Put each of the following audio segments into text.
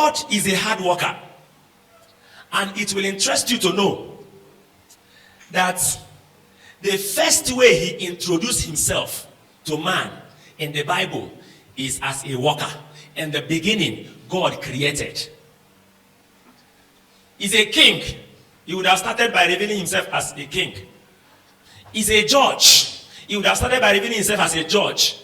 God is a hard worker. And it will interest you to know that the first way he introduced himself to man in the Bible is as a worker. In the beginning, God created. He's a king. He would have started by revealing himself as a king. He's a judge. He would have started by revealing himself as a judge.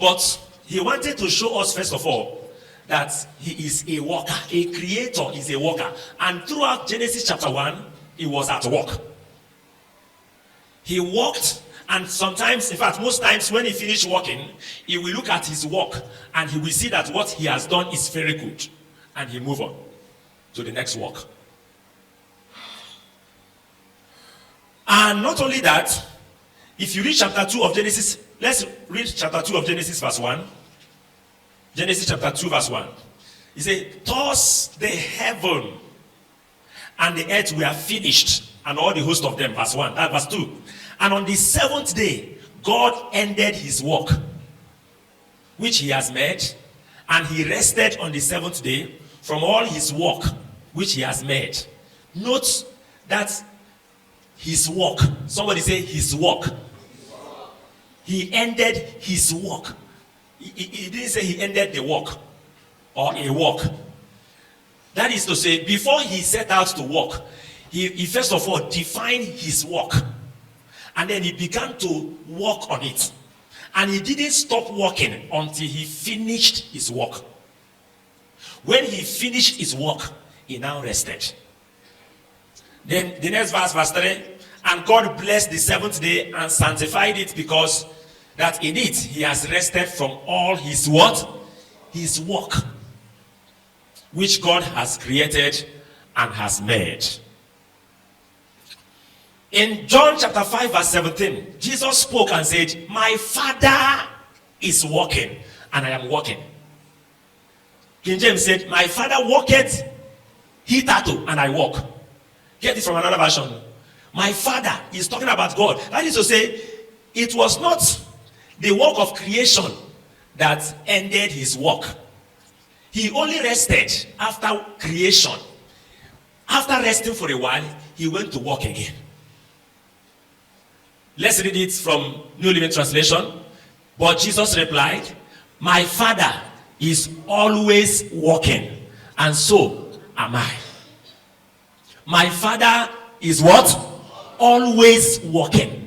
But he wanted to show us, first of all, that he is a worker. A creator is a worker. And throughout Genesis chapter 1, he was at work. He worked, and sometimes, in fact, most times when he finished working, he will look at his work and he will see that what he has done is very good. And he move on to the next work. And not only that, if you read chapter 2 of Genesis, let's read chapter 2 of Genesis verse 1. Genesis chapter 2 verse 1. He said, thus the heaven and the earth were finished, and all the host of them, verse 1, verse 2. And on the seventh day, God ended his work, which he has made, and he rested on the seventh day from all his work, which he has made. Note that his work, somebody say his work. He ended his work. He didn't say he ended the work or a work. That is to say, before he set out to work, he first of all defined his work. And then he began to work on it. And he didn't stop working until he finished his work. When he finished his work, he now rested. Then the next verse, verse 3. And God blessed the seventh day and sanctified it, because that in it he has rested from all his what? His work, which God has created and has made. In John chapter 5 verse 17, Jesus spoke and said, my Father is working and I am working. King James said, my Father worketh hitherto and I walk. Get it from another version. My Father is talking about God. That is to say, it was not the work of creation that ended his work. He only rested after creation. After resting for a while, he went to work again. Let's read it from New Living Translation. But Jesus replied, my Father is always working, and so am I. My Father is what? Always working.